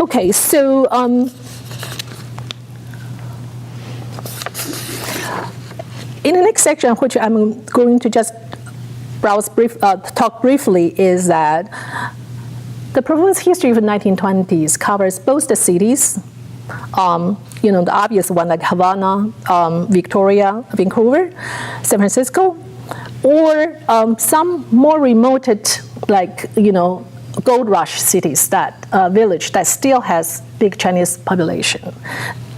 Okay, so in the next section, which I'm going to just talk briefly, is that the performance history of the 1920s covers both the cities, the obvious one like Havana, Victoria, Vancouver, San Francisco, or some more remote, like, gold rush cities, village that still has big Chinese population,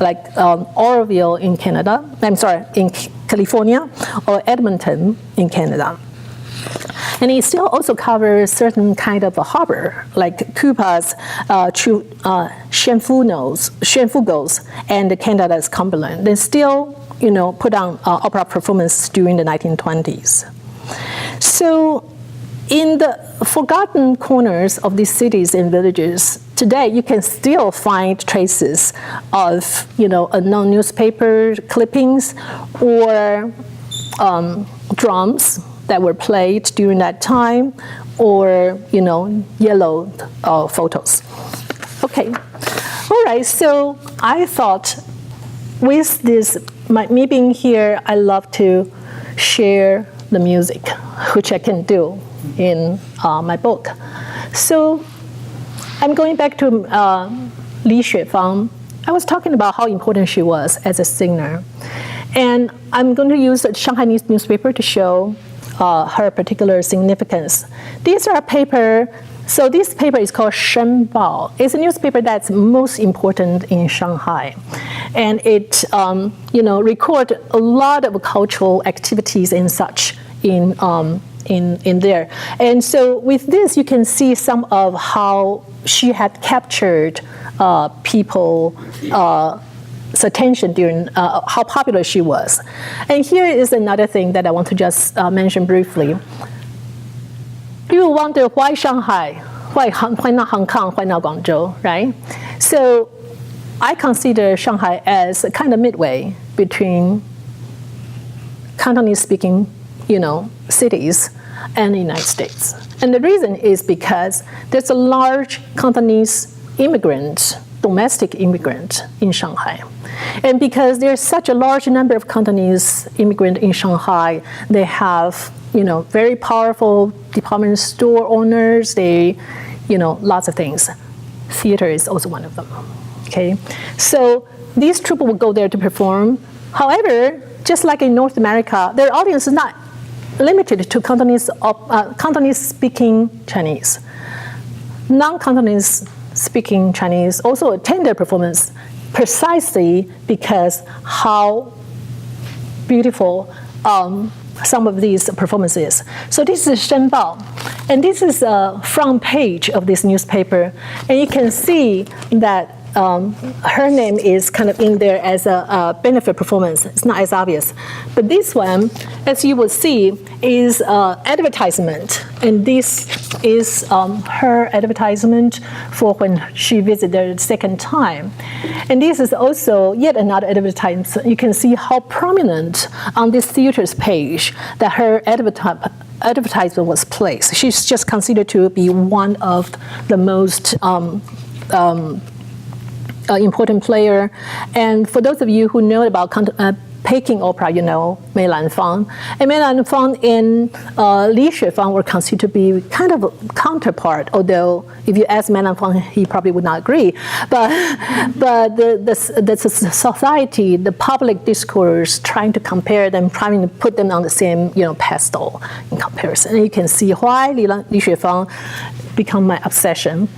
like Oroville in in California, or Edmonton in Canada. And it still also covers certain kind of a harbor, like Cuba's Shenfugos and Canada's Cumberland. They still, put on opera performance during the 1920s. So in the forgotten corners of these cities and villages, today you can still find traces of, unknown newspaper clippings or drums that were played during that time, or yellowed photos. Okay, all right. So I thought, with me being here, I love to share the music, which I can do in my book. So I'm going back to Li Xuefang. I was talking about how important she was as a singer, and I'm going to use the Shanghai newspaper to show her particular significance. These are paper. So this paper is called Shenbao. It's a newspaper that's most important in Shanghai, and it record a lot of cultural activities and such in there. And so with this, you can see some of how she had captured people's attention during how popular she was. And here is another thing that I want to just mention briefly. You wonder why Shanghai, why not Hong Kong, why not Guangzhou, right? So I consider Shanghai as a kind of midway between Cantonese-speaking, cities and the United States. And the reason is because there's a large Cantonese domestic immigrant in Shanghai. And because there's such a large number of Cantonese immigrants in Shanghai, they have, very powerful department store owners, lots of things. Theater is also one of them, okay? So these troupes will go there to perform. However, just like in North America, their audience is not limited to Cantonese-speaking Chinese. Non-Cantonese speaking Chinese also attend their performance precisely because how beautiful some of these performances. So this is Shenbao, and this is a front page of this newspaper, and you can see that her name is kind of in there as a benefit performance. It's not as obvious. But this one, as you will see, is advertisement. And this is her advertisement for when she visited the second time. And this is also yet another advertisement. You can see how prominent on this theater's page that her advertisement was placed. She's just considered to be one of the most important player. And for those of you who know about Peking opera, Mei Lan Fang. And Mei Lan Fang and Li Xuefang were considered to be kind of a counterpart, although if you ask Mei Lan Fang, he probably would not agree. But the society, the public discourse, trying to compare them, trying to put them on the same pedestal in comparison. And you can see why Li Xuefang become my obsession.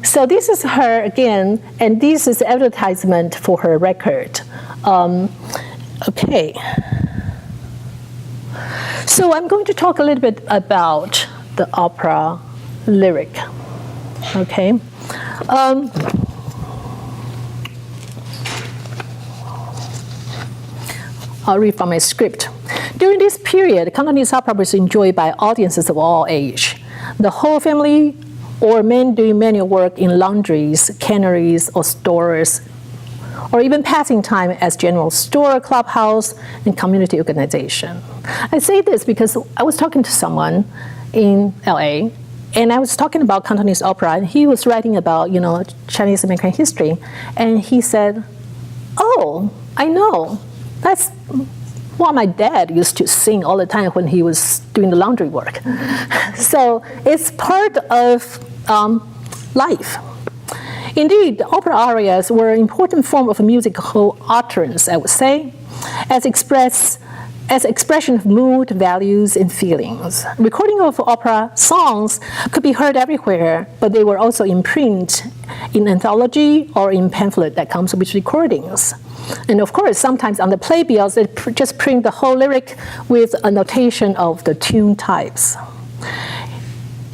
So this is her again, and this is advertisement for her record. Okay. So I'm going to talk a little bit about the opera lyric. Okay. I'll read from my script. During this period, Cantonese opera was enjoyed by audiences of all age. The whole family or men doing manual work in laundries, canneries, or stores, or even passing time as general store, clubhouse, and community organization. I say this because I was talking to someone in LA, and I was talking about Cantonese opera, and he was writing about, Chinese American history, and he said, "Oh, I know. That's what my dad used to sing all the time when he was doing the laundry work." So it's part of life. Indeed, opera arias were an important form of musical utterance, I would say, as expression of mood, values, and feelings. Recording of opera songs could be heard everywhere, but they were also in print, in anthology, or in pamphlet that comes with recordings. And of course, sometimes on the playbills, they just print the whole lyric with a notation of the tune types.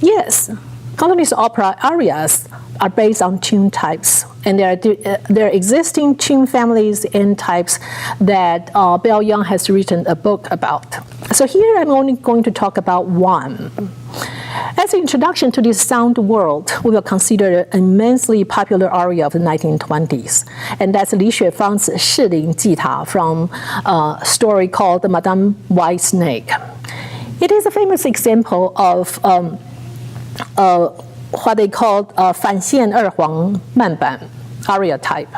Yes, Cantonese opera arias are based on tune types, and there are existing tune families and types that Bell Young has written a book about. So here I'm only going to talk about one. As an introduction to this sound world, we will consider an immensely popular aria of the 1920s, and that's Li Xuefang's Shilin Jita from a story called Madame Whitesnake. It is a famous example of what they called Fan Xian Er Huang Man Ban aria type.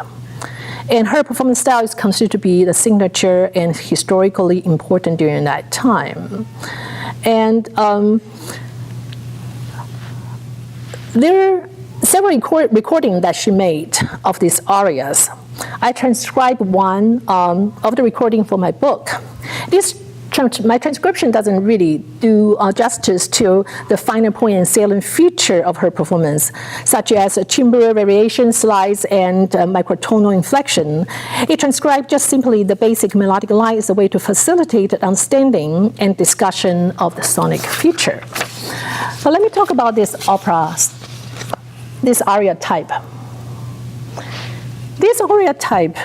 And her performance style is considered to be the signature and historically important during that time. And there are several recordings that she made of these arias. I transcribed one of the recording for my book. My transcription doesn't really do justice to the finer point and salient feature of her performance, such as timbre variation, slides, and microtonal inflection. It transcribed just simply the basic melodic line as a way to facilitate understanding and discussion of the sonic feature. But let me talk about this aria type. This aria type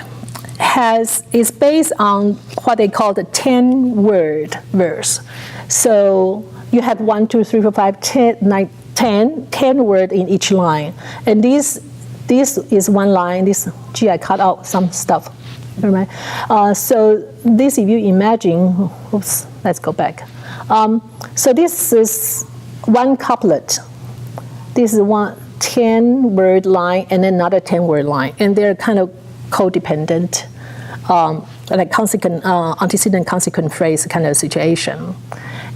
is based on what they call the 10-word verse. So you have 1, 2, 3, 4, 5, 10 words in each line. And this is one line. I cut out some stuff. Never mind. So this, if you imagine, oops, let's go back. So this is one couplet. This is one 10-word line and another 10-word line. And they're kind of codependent, like antecedent consequent phrase kind of situation.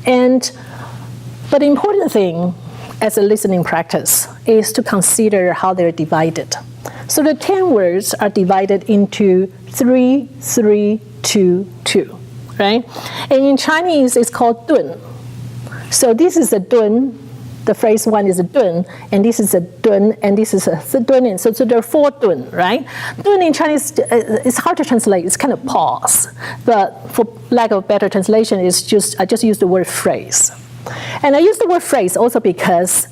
But the important thing as a listening practice is to consider how they're divided. So the 10 words are divided into 3, 3, 2, 2, right? And in Chinese, it's called dun. So this is a dun. The phrase one is a dun, and this is a dun, and this is a dun, and so there are 4 dun, right? Dun in Chinese, it's hard to translate. It's kind of pause, but for lack of better translation, I just use the word phrase. And I use the word phrase also because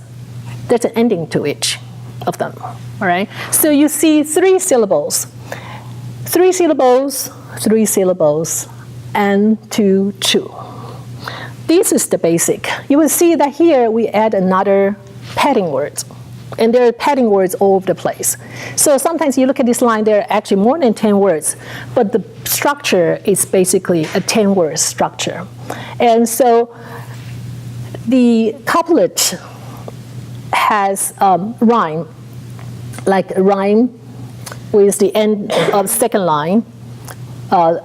there's an ending to each of them, all right? So you see 3 syllables, 3 syllables, 3 syllables, and 2, 2. This is the basic. You will see that here we add another padding words. And there are padding words all over the place. So sometimes you look at this line, there are actually more than 10 words, but the structure is basically a 10-word structure. And so the couplet has rhyme, like a rhyme with the end of the second line. So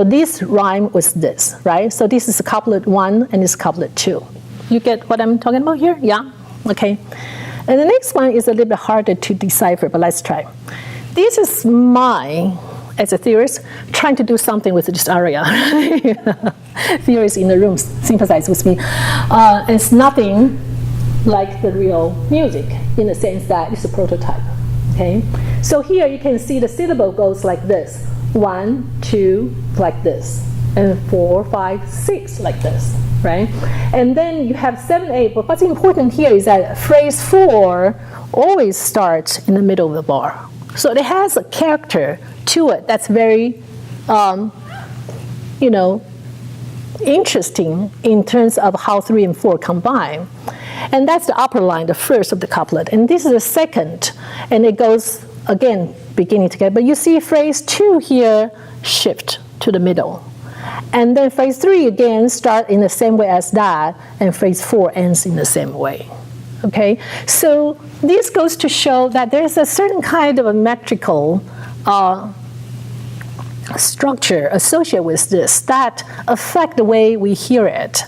this rhyme was this, right? So this is couplet 1 and this couplet 2. You get what I'm talking about here? Yeah? Okay. And the next one is a little bit harder to decipher, but let's try. This is as a theorist, trying to do something with this aria. Theorists in the room sympathize with me. It's nothing like the real music in the sense that it's a prototype. Okay, so here you can see the syllable goes like this: 1, 2, like this, and 4, 5, 6, like this, right? And then you have 7, 8. But what's important here is that phrase 4 always starts in the middle of the bar, so it has a character to it that's very, interesting in terms of how 3 and 4 combine. And that's the upper line, the first of the couplet. And this is the second, and it goes, again, beginning together. But you see phrase 2 here shift to the middle. And then phrase 3 again start in the same way as that, and phrase 4 ends in the same way. Okay, so this goes to show that there's a certain kind of a metrical structure associated with this that affect the way we hear it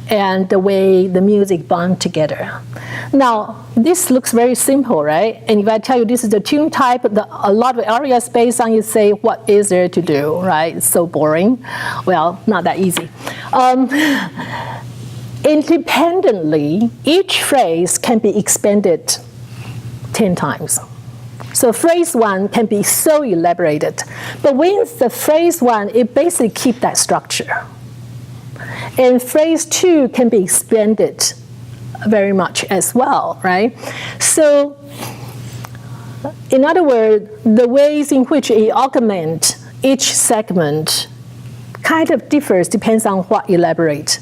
and the way the music bond together. Now, this looks very simple, right? And if I tell you this is the tune type, a lot of areas based on, you say, what is there to do, right? It's so boring. Well, not that easy. Independently, each phrase can be expanded 10 times. So phrase 1 can be so elaborated. But with the phrase 1, it basically keeps that structure. And phrase 2 can be expanded very much as well, right? So, in other words, the ways in which it augments each segment kind of differs, depends on what elaborate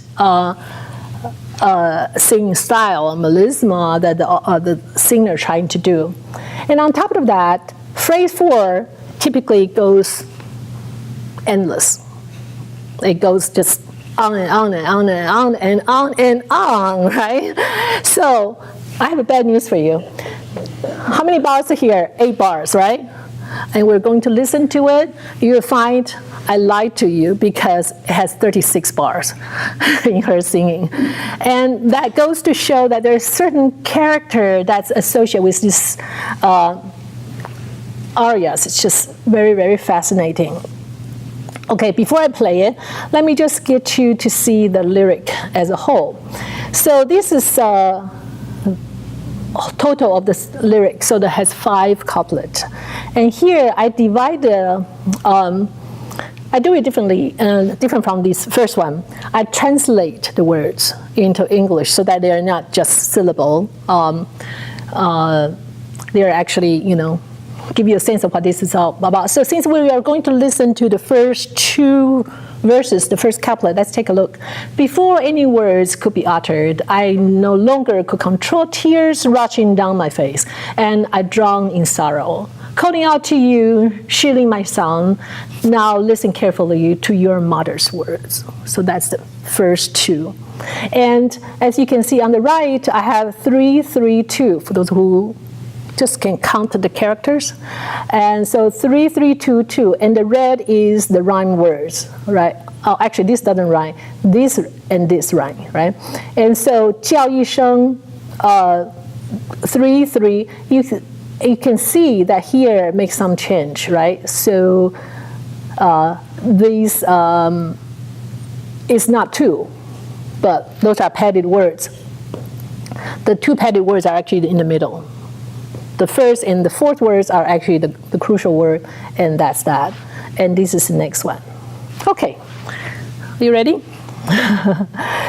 singing style or melisma that the singer trying to do. And on top of that, phrase 4 typically goes endless. It goes just on and on and on and on and on and on, right? So I have a bad news for you. How many bars are here? 8 bars, right? And we're going to listen to it. You'll find I lied to you because it has 36 bars in her singing. And that goes to show that there's certain character that's associated with these arias. It's just very, very fascinating. Okay, before I play it, let me just get you to see the lyric as a whole. So this is total of the lyric, so that has 5 couplets. And here I divide I do it differently, different from this first one. I translate the words into English so that they are not just syllable. They're actually, give you a sense of what this is all about. So since we are going to listen to the first 2 verses, the first couplet, let's take a look. Before any words could be uttered, I no longer could control tears rushing down my face, and I drown in sorrow. Calling out to you, shielding my sound, now listen carefully to your mother's words. So that's the first 2. And as you can see on the right, I have 3, 3, 2, for those who just can count the characters. And so 3, 3, 2, 2. And the red is the rhyme words, right? Oh, actually, this doesn't rhyme. This and this rhyme, right? And so 叫一声, 3, 3. You can see that here makes some change, right? So these is not 2, but those are padded words. The 2 padded words are actually in the middle. The first and the fourth words are actually the crucial word, and that's that. And this is the next one. Okay, you ready?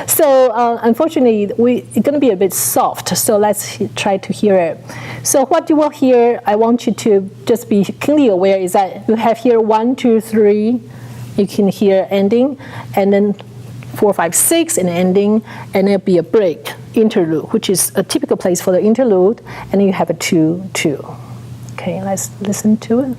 So unfortunately, it's going to be a bit soft, so let's try to hear it. So what you will hear, I want you to just be keenly aware, is that you have here 1, 2, 3, you can hear ending, and then 4, 5, 6 in ending, and there'll be a break, interlude, which is a typical place for the interlude, and then you have a 2, 2. Okay, let's listen to it.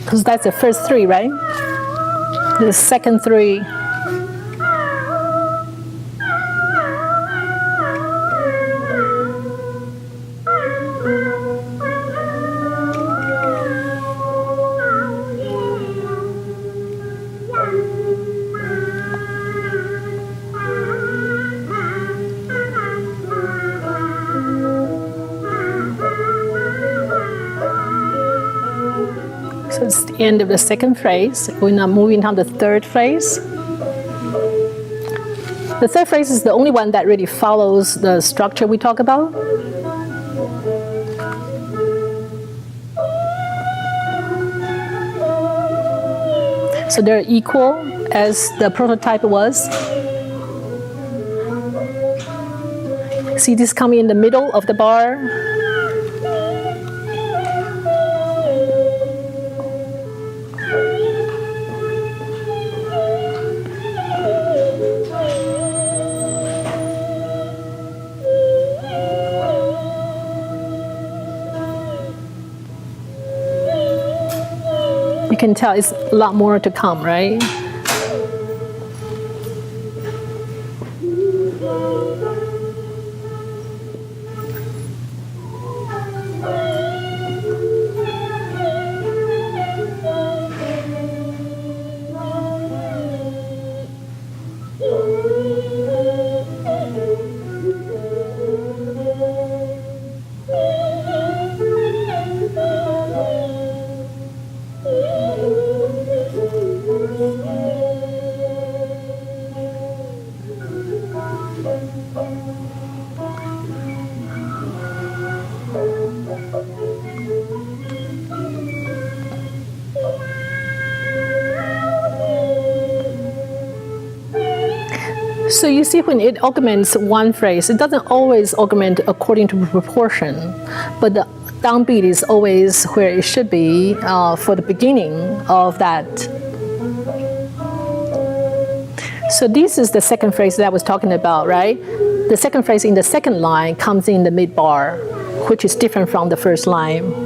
Because that's the first 3, right? The second 3. So It's the end of the second phrase. We're now moving on to the third phrase. The third phrase is the only one that really follows the structure we talk about. So they're equal as the prototype was. See this coming in the middle of the bar? You can tell it's a lot more to come, right? So you see, when it augments one phrase, it doesn't always augment according to proportion, but the downbeat is always where it should be for the beginning of that. So this is the second phrase that I was talking about, right? The second phrase in the second line comes in the mid-bar, which is different from the first line.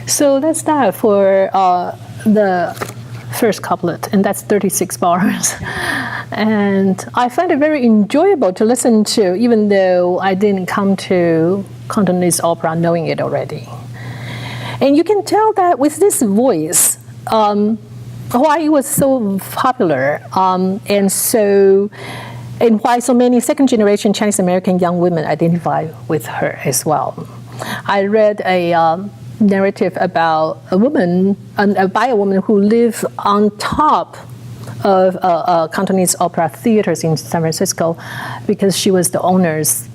So that's that for the first couplet, and that's 36 bars. And I find it very enjoyable to listen to, even though I didn't come to Cantonese opera knowing it already. And you can tell that with this voice, why it was so popular, and why so many second-generation Chinese American young women identify with her as well. I read a narrative about a woman, by a woman who lived on top of Cantonese opera theaters in San Francisco, because she was the owner's,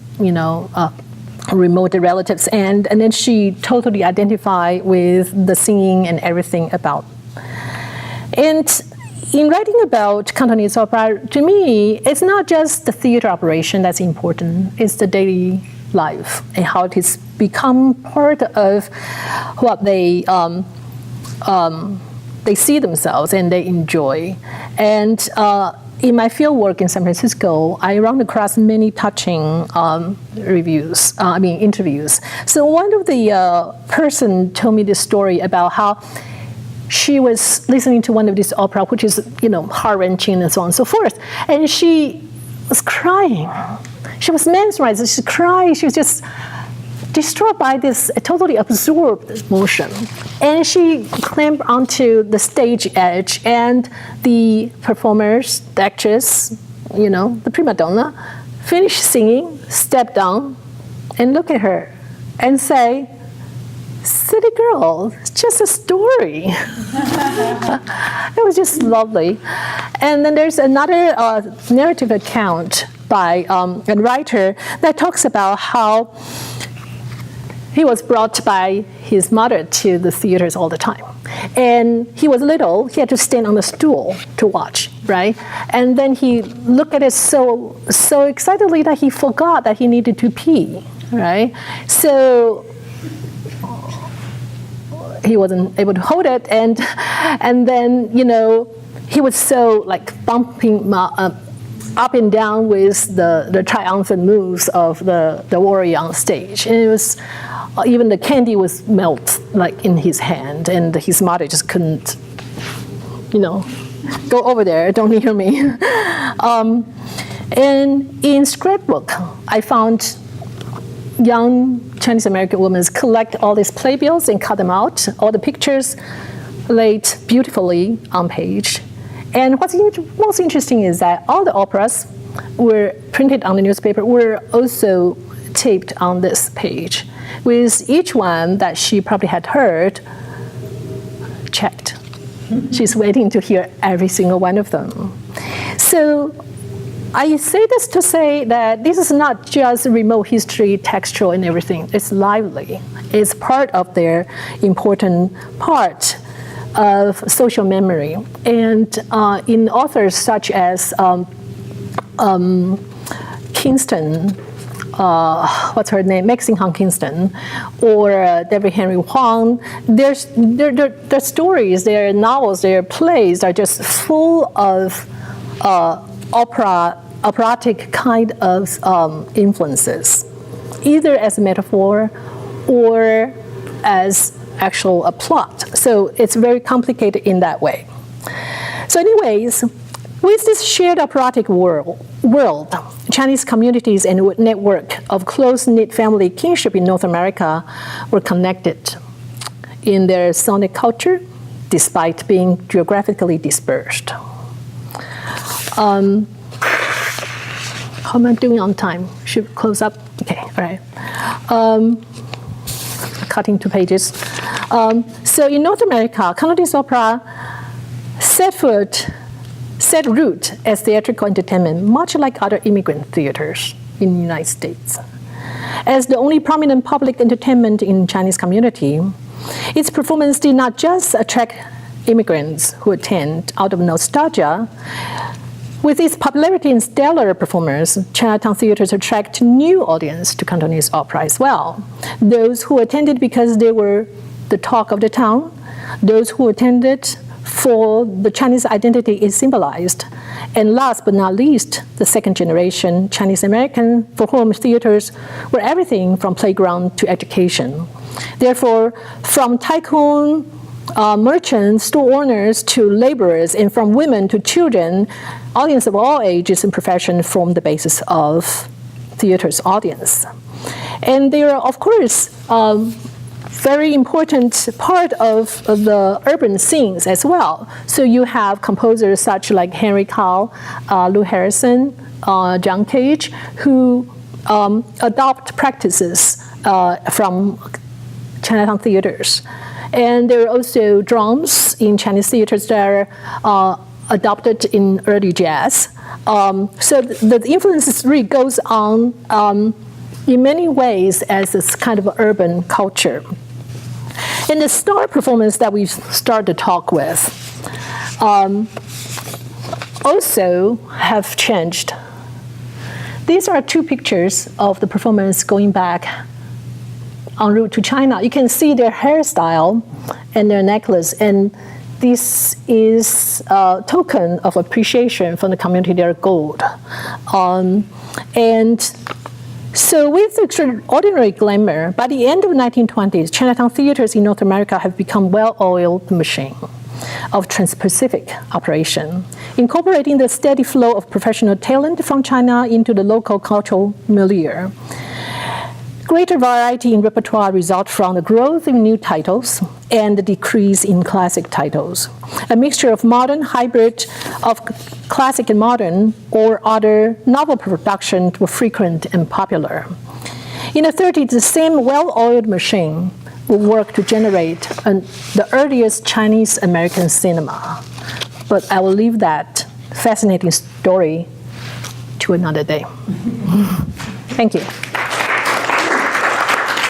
remote relatives, and then she totally identified with the singing and everything about. And in writing about Cantonese opera, to me, it's not just the theater operation that's important, it's the daily life and how it has become part of what they see themselves and they enjoy. And in my field work in San Francisco, I run across many touching interviews. So one of the person told me this story about how she was listening to one of these opera, which is, heart-wrenching and so on and so forth, and she was crying. She was mesmerized, she cried, she was just distraught by this totally absorbed emotion. And she climbed onto the stage edge, and the performers, the actress, the prima donna, finished singing, stepped down, and look at her and say, "Silly girl, it's just a story." It was just lovely. And then there's another narrative account by a writer that talks about how he was brought by his mother to the theaters all the time. And he was little, he had to stand on a stool to watch, right? And then he looked at it so excitedly that he forgot that he needed to pee, right? So he wasn't able to hold it, and then, he was so like bumping up and down with the triumphant moves of the warrior on stage. And it was, even the candy was melt like in his hand, and his mother just couldn't, go over there, don't hear me. And in scrapbook, I found young Chinese American women collect all these playbills and cut them out, all the pictures laid beautifully on page. And what's most interesting is that all the operas were printed on the newspaper were also taped on this page, with each one that she probably had heard checked. She's waiting to hear every single one of them. So I say this to say that this is not just remote history, textual and everything. It's lively. It's part of their important part of social memory. And in authors such as Kingston, what's her name, Maxine Hong Kingston, or David Henry Hwang, their stories, their novels, their plays are just full of operatic kind of influences, either as a metaphor or as actual a plot. So it's very complicated in that way. So anyways, with this shared operatic world, Chinese communities and network of close-knit family kinship in North America were connected in their sonic culture, despite being geographically dispersed. How am I doing on time? Should close up? Okay, all right. Cutting 2 pages. So in North America, Cantonese opera set root as theatrical entertainment, much like other immigrant theaters in the United States. As the only prominent public entertainment in Chinese community, its performance did not just attract immigrants who attend out of nostalgia. With its popularity and stellar performers, Chinatown theaters attract new audience to Cantonese opera as well. Those who attended because they were the talk of the town, those who attended for the Chinese identity is symbolized, and last but not least, the second generation Chinese American for whom theaters were everything from playground to education. Therefore, from tycoon, merchants, store owners to laborers, and from women to children, audience of all ages and professions form the basis of theater's audience. And they are, of course, very important part of the urban scenes as well. So you have composers such like Henry Cowell, Lou Harrison, John Cage, who adopt practices from Chinatown theaters. And there are also drums in Chinese theaters that are adopted in early jazz. So the influence really goes on in many ways as this kind of urban culture. And the star performance that we start to talk with also have changed. These are 2 pictures of the performance going back en route to China. You can see their hairstyle and their necklace, and this is a token of appreciation from the community, their gold. And so with extraordinary glamour, by the end of the 1920s, Chinatown theaters in North America have become well-oiled machine of trans-Pacific operation, incorporating the steady flow of professional talent from China into the local cultural milieu. Greater variety in repertoire result from the growth in new titles and the decrease in classic titles. A mixture of modern hybrid of classic and modern or other novel productions were frequent and popular. In the 30s, the same well-oiled machine would work to generate the earliest Chinese American cinema. But I will leave that fascinating story to another day. Thank you.